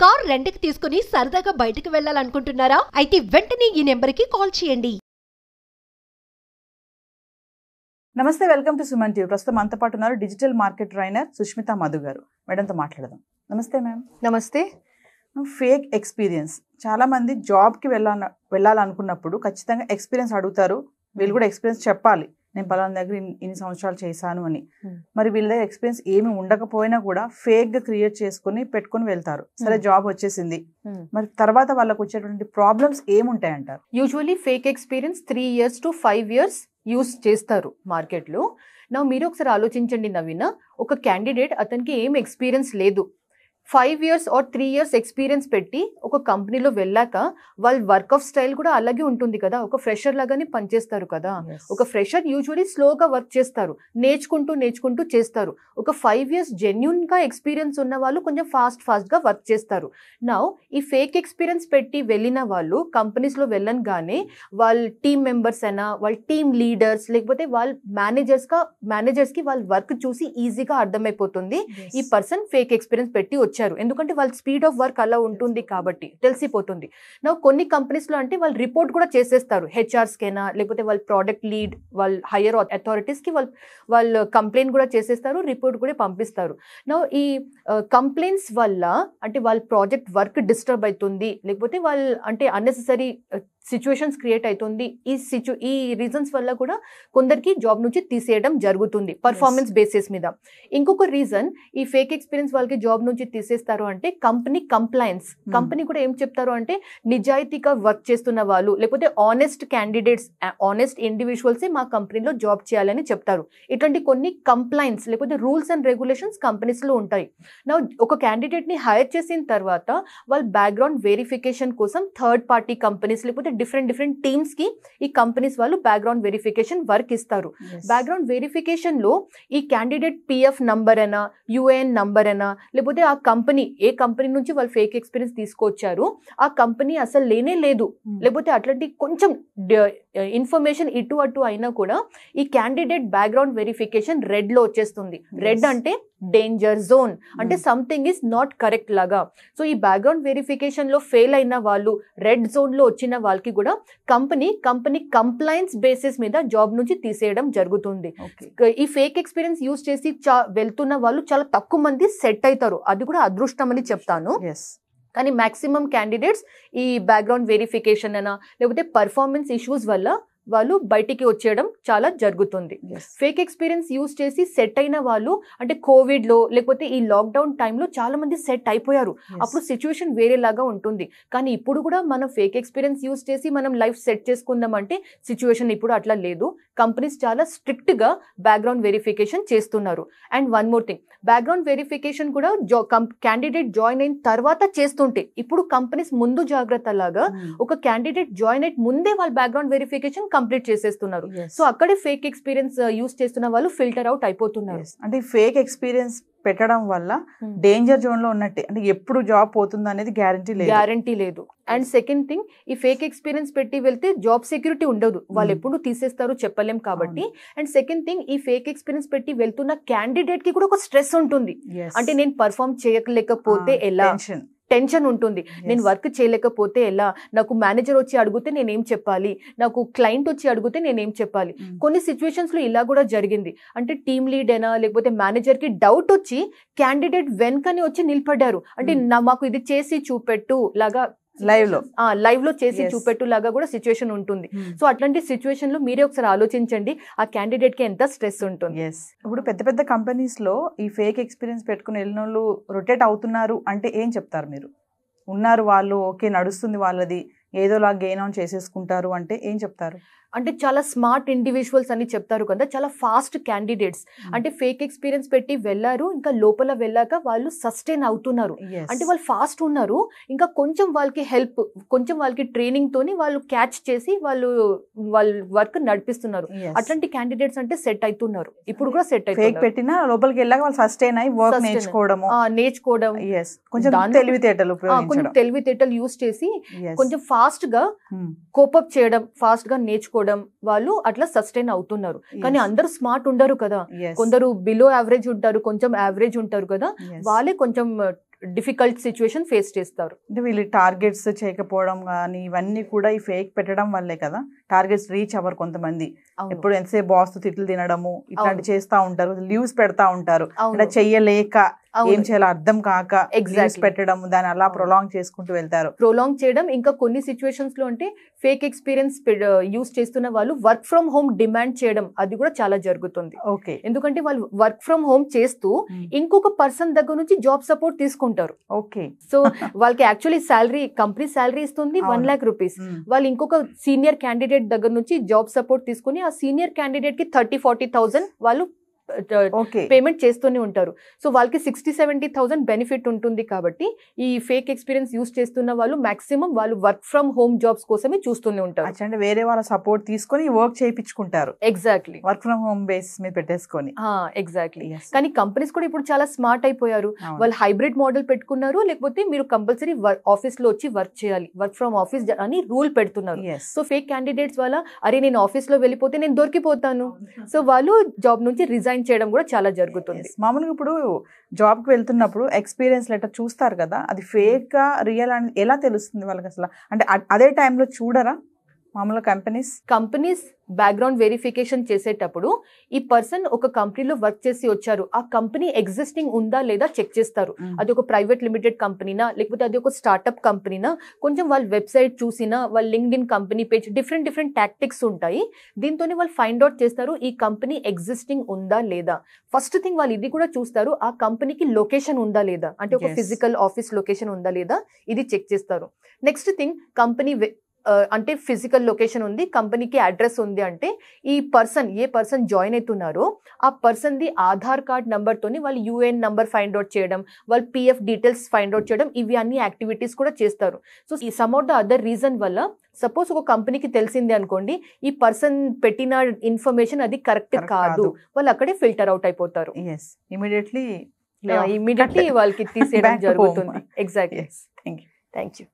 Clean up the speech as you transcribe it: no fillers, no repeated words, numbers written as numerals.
Car రెంట్‌కి తీసుకుని సరదాగా బయటికి వెళ్ళాలనుకుంటున్నారా? అయితే వెంటనే ఈ నెంబర్‌కి కాల్ చేయండి. నమస్తే, వెల్కమ్ టు సుమన్ టీవీ. ప్రస్తుతం మనతో పాటు ఉన్నారు digital market trainer Sushmita Madhu గారు. మేడంతో మాట్లాడదాం. నమస్తే మ్యామ్. నమస్తే. ఫేక్ ఎక్స్పీరియన్స్, చాలా మంది జాబ్కి వెళ్ళాలనుకున్నప్పుడు ఖచ్చితంగా ఎక్స్పీరియన్స్ అడుగుతారు. వీళ్ళు కూడా ఎక్స్పీరియన్స్ చెప్పాలి, నేను పలానా దగ్గర ఇన్ని సంవత్సరాలు చేశాను అని. మరి వీళ్ళ దగ్గర ఎక్స్పీరియన్స్ ఏమి ఉండకపోయినా కూడా ఫేక్ గా క్రియేట్ చేసుకుని పెట్టుకుని వెళ్తారు. సరే, జాబ్ వచ్చేసింది, మరి తర్వాత వాళ్ళకు వచ్చేటువంటి ప్రాబ్లమ్స్ ఏముంటాయంటారు? Usually fake experience 3 years to 5 years use చేస్తారు మార్కెట్లో. నా మీరు ఒకసారి ఆలోచించండి నవీన, ఒక క్యాండిడేట్ అతనికి ఏం ఎక్స్పీరియన్స్ లేదు, 5 years or 3 years ఎక్స్పీరియన్స్ పెట్టి ఒక కంపెనీలో వెళ్ళాక వాళ్ళ వర్క్ ఆఫ్ స్టైల్ కూడా అలాగే ఉంటుంది కదా, ఒక ఫ్రెషర్ లాగానే పనిచేస్తారు కదా. ఒక ఫ్రెషర్ యూజువల్లీ స్లోగా వర్క్ చేస్తారు, నేర్చుకుంటూ చేస్తారు. ఒక 5 years జెన్యున్ గా ఎక్స్పీరియన్స్ ఉన్న వాళ్ళు కొంచెం ఫాస్ట్ గా వర్క్ చేస్తారు. నా ఈ ఫేక్ ఎక్స్పీరియన్స్ పెట్టి వెళ్ళిన వాళ్ళు కంపెనీస్ లో వెళ్ళగానే వాళ్ళ టీమ్ మెంబర్స్ అయినా, వాళ్ళ టీమ్ లీడర్స్, లేకపోతే వాళ్ళ మేనేజర్స్ కి వాళ్ళ వర్క్ చూసి ఈజీగా అర్థమైపోతుంది ఈ పర్సన్ ఫేక్ ఎక్స్పీరియన్స్ పెట్టి వచ్చారు. ఎందుకంటే వాళ్ళ స్పీడ్ ఆఫ్ వర్క్ అలా ఉంటుంది కాబట్టి తెలిసిపోతుంది. నా కొన్ని కంపెనీస్ లో అంటే వాళ్ళు రిపోర్ట్ కూడా చేసేస్తారు, హెచ్ఆర్స్ కైనా లేకపోతే వాళ్ళ ప్రోడక్ట్ లీడ్, వాళ్ళ హైయర్ అథారిటీస్ కి వాళ్ళు కంప్లైంట్ కూడా చేసేస్తారు, రిపోర్ట్ కూడా పంపిస్తారు. నా ఈ కంప్లైంట్స్ వల్ల అంటే వాళ్ళ ప్రాజెక్ట్ వర్క్ డిస్టర్బ్ అవుతుంది, లేకపోతే వాళ్ళు అంటే అన్నెసెసరీ సిచ్యువేషన్స్ క్రియేట్ అవుతుంది. ఈ రీజన్స్ వల్ల కూడా కొందరికి జాబ్ నుంచి తీసేయడం జరుగుతుంది పర్ఫార్మెన్స్ బేసిస్ మీద. ఇంకొక రీజన్ ఈ ఫేక్ ఎక్స్పీరియన్స్ వాళ్ళకి జాబ్ నుంచి తీసేస్తారు అంటే కంపెనీ కంప్లైన్స్. కంపెనీ కూడా ఏం చెప్తారు అంటే నిజాయితీగా వర్క్ చేస్తున్న వాళ్ళు లేకపోతే ఆనెస్ట్ క్యాండిడేట్స్, ఆనెస్ట్ ఇండివిజువల్సే మా కంపెనీలో జాబ్ చేయాలని చెప్తారు. ఇట్లాంటి కొన్ని కంప్లైంట్స్ లేకపోతే రూల్స్ అండ్ రెగ్యులేషన్స్ కంపెనీస్ లో ఉంటాయి. నా ఒక క్యాండిడేట్ ని హైర్ చేసిన తర్వాత వాళ్ళ బ్యాక్గ్రౌండ్ వెరిఫికేషన్ కోసం థర్డ్ పార్టీ కంపెనీస్ లేకపోతే డిఫరెంట్ టీమ్స్ కి ఈ కంపెనీస్ వాళ్ళు బ్యాక్గ్రౌండ్ వెరిఫికేషన్ వర్క్ ఇస్తారు. బ్యాక్గ్రౌండ్ వెరిఫికేషన్ లో ఈ క్యాండిడేట్ పిఎఫ్ నంబర్ అయినా, యుఏఎన్ నంబర్ అయినా, లేకపోతే ఆ కంపెనీ ఏ కంపెనీ నుంచి వాళ్ళు ఫేక్ ఎక్స్పీరియన్స్ తీసుకొచ్చారు ఆ కంపెనీ అసలు లేనే లేదు, లేకపోతే అట్లాంటి కొంచెం ఇన్ఫర్మేషన్ ఇటు అటు అయినా కూడా ఈ క్యాండిడేట్ బ్యాక్గ్రౌండ్ వెరిఫికేషన్ రెడ్ లో వచ్చేస్తుంది. రెడ్ అంటే డేంజర్ జోన్, అంటే సంథింగ్ ఈస్ నాట్ కరెక్ట్ లాగా. సో ఈ బ్యాక్గ్రౌండ్ వెరిఫికేషన్ లో ఫెయిల్ అయిన వాళ్ళు, రెడ్ జోన్ లో వచ్చిన వాళ్ళకి కూడా కంపెనీ కంప్లైన్స్ బేసిస్ మీద జాబ్ నుంచి తీసేయడం జరుగుతుంది. ఈ ఫేక్ ఎక్స్పీరియన్స్ యూజ్ చేసి వెళ్తున్న వాళ్ళు చాలా తక్కువ మంది సెట్ అవుతారు, అది కూడా అదృష్టం అని చెప్తాను. కానీ మాక్సిమం క్యాండిడేట్స్ ఈ బ్యాక్గ్రౌండ్ వెరిఫికేషన్ అయినా లేకపోతే పర్ఫార్మెన్స్ ఇష్యూస్ వల్ల వాళ్ళు బయటికి వచ్చేయడం చాలా జరుగుతుంది. ఫేక్ ఎక్స్పీరియన్స్ యూజ్ చేసి సెట్ అయిన వాళ్ళు అంటే కోవిడ్ లో లేకపోతే ఈ లాక్డౌన్ టైంలో చాలా మంది సెట్ అయిపోయారు. అప్పుడు సిచ్యువేషన్ వేరేలాగా ఉంటుంది. కానీ ఇప్పుడు కూడా మనం ఫేక్ ఎక్స్పీరియన్స్ యూజ్ చేసి మనం లైఫ్ సెట్ చేసుకుందాం అంటే సిచ్యువేషన్ ఇప్పుడు అట్లా లేదు. కంపెనీస్ చాలా స్ట్రిక్ట్ గా బ్యాక్గ్రౌండ్ వెరిఫికేషన్ చేస్తున్నారు. And one more thing, background verification కూడా క్యాండిడేట్ జాయిన్ అయిన తర్వాత చేస్తుంటే ఇప్పుడు కంపెనీస్ ముందు జాగ్రత్త లాగా ఒక క్యాండిడేట్ జాయిన్ అయ్యి ముందే వాళ్ళ బ్యాక్గ్రౌండ్ వెరిఫికేషన్ కంప్లీట్ చేసేస్తున్నారు. సో అక్కడే ఫేక్ ఎక్స్పీరియన్స్ యూస్ చేస్తున్న వాళ్ళు ఫిల్టర్ అవుట్ అయిపోతున్నారు. అంటే ఫేక్ ఎక్స్పీరియన్స్ పెట్టడం వల్ల డేంజర్ జోన్ లో ఉన్నట్టే, అంటే ఎప్పుడు జాబ్ పోతుంది అనేది గ్యారంటీ లేదు. అండ్ సెకండ్ థింగ్, ఈ ఫేక్ ఎక్స్పీరియన్స్ పెట్టి వెళ్తే జాబ్ సెక్యూరిటీ ఉండదు, వాళ్ళు ఎప్పుడు తీసేస్తారో చెప్పలేం కాబట్టి. అండ్ సెకండ్ థింగ్, ఈ ఫేక్ ఎక్స్పీరియన్స్ పెట్టి వెళ్తున్న క్యాండిడేట్ కి కూడా ఒక స్ట్రెస్ ఉంటుంది. అంటే నేను పర్ఫార్మ్ చేయలేకపోతే ఎలా, టెన్షన్ ఉంటుంది, నేను వర్క్ చేయలేకపోతే ఎలా, నాకు మేనేజర్ వచ్చి అడిగితే నేనేం చెప్పాలి, నాకు క్లయింట్ వచ్చి అడిగితే నేనేం చెప్పాలి. కొన్ని సిచ్యువేషన్స్ లో ఇలా కూడా జరిగింది. అంటే టీమ్ లీడ్ అయినా లేకపోతే మేనేజర్ కి డౌట్ వచ్చి క్యాండిడేట్ వెనకని వచ్చి నిలబడ్డారు. అంటే మాకు ఇది చేసి చూపెట్టు లాగా లైవ్ లో చేసి చూపెట్టు లాగా కూడా సిచ్యువేషన్ ఉంటుంది. సో అట్లాంటి సిచ్యువేషన్ లో మీరే ఒకసారి ఆలోచించండి ఆ క్యాండిడేట్ కి ఎంత స్ట్రెస్ ఉంటుంది. ఇప్పుడు పెద్ద కంపెనీస్ లో ఈ ఫేక్ ఎక్స్పీరియన్స్ పెట్టుకుని వెళ్ళిన వాళ్ళు రొటేట్ అవుతున్నారు అంటే ఏం చెప్తారు మీరు? ఉన్నారు వాళ్ళు, ఓకే నడుస్తుంది వాళ్ళది, ఏదోలా గెయిన్ ఆన్ చేసేసుకుంటారు అంటే ఏం చెప్తారు? అంటే చాలా స్మార్ట్ ఇండివిజువల్స్ అని చెప్తారు కదా, చాలా ఫాస్ట్ క్యాండిడేట్స్. అంటే ఫేక్ ఎక్స్పీరియన్స్ పెట్టి వెళ్ళారు, ఇంకా లోపల వెళ్ళాక వాళ్ళు సస్టైన్ అవుతున్నారు. అంటే వాళ్ళు ఫాస్ట్ ఉన్నారు, ఇంకా కొంచెం వాళ్ళకి హెల్ప్, కొంచెం వాళ్ళకి ట్రైనింగ్ తోని వాళ్ళు క్యాచ్ చేసి వాళ్ళు వర్క్ నడిపిస్తున్నారు. అట్లాంటి క్యాండిడేట్స్ అంటే సెట్ అవుతున్నారు, ఇప్పుడు కూడా సెట్ అవుతారు. పెట్టినా లోపలికి వెళ్ళాక వాళ్ళు సస్టైన్ అయ్యి వర్క్ నేర్చుకోవడం, కొంచెం తెలివితేటలు యూస్ చేసి కొంచెం ఫాస్ట్ గా కోపప్ చేయడం, ఫాస్ట్ గా నేర్చుకోవడం, వాళ్ళు అట్లా సస్టైన్ అవుతున్నారు. కానీ అందరూ స్మార్ట్ ఉండరు కదా, కొందరు బిలో యావరేజ్ ఉంటారు, కొంచెం యావరేజ్ ఉంటారు కదా, వాళ్ళే కొంచెం డిఫికల్ట్ సిచ్యువేషన్ ఫేస్ చేస్తారు. అంటే వీళ్ళు టార్గెట్స్ చేయకపోవడం కానీ ఇవన్నీ కూడా ఈ ఫేక్ పెట్టడం వల్లే కదా, టార్గెట్స్ రీచ్ అవ్వరు కొంతమంది. ఎప్పుడు ఎంతసేపు బాస్ తో తిట్లు తినడము ఇట్లాంటి చేస్తా ఉంటారు, లీవ్స్ పెడతా ఉంటారు, అంటే చెయ్యలేక ఏం చేయాలో అర్థం కాక లీవ్స్ పెట్టడం, దాన్ని అలా ప్రొలాంగ్ చేసుకుంటూ వెళ్తారు. ప్రొలాంగ్ చేయడం, ఇంకా కొన్ని సిచ్యువేషన్స్ లో అంటే ఫేక్ ఎక్స్పీరియన్స్ యూస్ చేస్తున్న వాళ్ళు వర్క్ ఫ్రమ్ హోమ్ డిమాండ్ చేయడం, అది కూడా చాలా జరుగుతుంది. ఓకే, ఎందుకంటే వాళ్ళు వర్క్ ఫ్రమ్ హోమ్ చేస్తూ ఇంకొక పర్సన్ దగ్గర నుంచి జాబ్ సపోర్ట్ తీసుకుంటారు. ఓకే, సో వాళ్ళకి యాక్చువల్లీ శాలరీ, కంపెనీ శాలరీ ఇస్తుంది 1 lakh rupees. వాళ్ళు ఇంకొక సీనియర్ క్యాండిడేట్ దగ్గర నుంచి జాబ్ సపోర్ట్ తీసుకుని ఆ సీనియర్ క్యాండిడేట్ కి 30-40,000 వాళ్ళు పేమెంట్ చేస్తూనే ఉంటారు. సో వాళ్ళకి 60-70,000 బెనిఫిట్ ఉంటుంది. కాబట్టి ఈ ఫేక్ ఎక్స్పీరియన్స్ యూస్ చేస్తున్న వాళ్ళు మాక్సిమం వాళ్ళు వర్క్ ఫ్రమ్ హోమ్ జాబ్స్ కోసమే చూస్తూనే ఉంటారు. అంటే వేరే వాళ్ళ సపోర్ట్ తీసుకొని వర్క్ చేయించుకుంటారు. Exactly, work from home base మీద పెట్టేసుకొని. ఎగ్జాక్ట్లీ. కానీ కంపెనీస్ కూడా ఇప్పుడు చాలా స్మార్ట్ అయిపోయారు. వాళ్ళు హైబ్రిడ్ మోడల్ పెట్టుకున్నారు, లేకపోతే మీరు కంపల్సరీ ఆఫీస్ లో వచ్చి వర్క్ చేయాలి, వర్క్ ఫ్రమ్ ఆఫీస్ అని రూల్ పెడుతున్నారు. సో ఫేక్ క్యాండిడేట్స్ వల్ల అరే నేను ఆఫీస్ లో వెళ్ళిపోతే నేను దొరికిపోతాను, సో వాళ్ళు జాబ్ నుంచి రిజైన్ చేయడం కూడా చాలా జరుగుతుంది. మామూలుగా ఇప్పుడు జాబ్ కి వెళ్తున్నప్పుడు ఎక్స్పీరియన్స్ లెటర్ చూస్తారు కదా, అది ఫేక్ గా రియల్ అని ఎలా తెలుస్తుంది వాళ్ళకి అసలు? అంటే అదే టైంలో చూడరా మామూలుగా కంపెనీస్ బ్యాక్గ్రౌండ్ వెరిఫికేషన్ చేసేటప్పుడు ఈ పర్సన్ ఒక కంపెనీలో వర్క్ చేసి వచ్చారు, ఆ కంపెనీ ఎగ్జిస్టింగ్ ఉందా లేదా చెక్ చేస్తారు. అది ఒక ప్రైవేట్ లిమిటెడ్ కంపెనీనా, లేకపోతే అది ఒక స్టార్ట్అప్ కంపెనీనా, కొంచెం వాళ్ళ వెబ్సైట్ చూసినా, వాళ్ళ LinkedIn company page, different tactics ఉంటాయి. దీంతోనే వాళ్ళు ఫైండ్ అవుట్ చేస్తారు ఈ కంపెనీ ఎగ్జిస్టింగ్ ఉందా లేదా. ఫస్ట్ థింగ్ వాళ్ళు ఇది కూడా చూస్తారు, ఆ కంపెనీకి లొకేషన్ ఉందా లేదా, అంటే ఒక ఫిజికల్ ఆఫీస్ లొకేషన్ ఉందా లేదా, ఇది చెక్ చేస్తారు. నెక్స్ట్ థింగ్, కంపెనీ అంటే ఫిజికల్ లొకేషన్ ఉంది, కంపెనీకి అడ్రస్ ఉంది అంటే ఈ పర్సన్ ఏ పర్సన్ జాయిన్ అవుతున్నారో ఆ పర్సన్ది ఆధార్ కార్డ్ నెంబర్తోని వాళ్ళు యూఏఎన్ నెంబర్ ఫైండ్ అవుట్ చేయడం, వాళ్ళ పిఎఫ్ డీటెయిల్స్ ఫైండ్ అవుట్ చేయడం, ఇవి అన్ని యాక్టివిటీస్ కూడా చేస్తారు. సో ఈ some of the other reason వల్ల సపోజ్ ఒక కంపెనీకి తెలిసింది అనుకోండి, ఈ పర్సన్ పెట్టిన ఇన్ఫర్మేషన్ అది కరెక్ట్ కాదు, వాళ్ళు అక్కడే ఫిల్టర్ అవుట్ అయిపోతారు. ఇమీడియట్లీ వాళ్ళకి తీసేయడం జరుగుతుంది. ఎగ్జాక్ట్లీ. Thank you.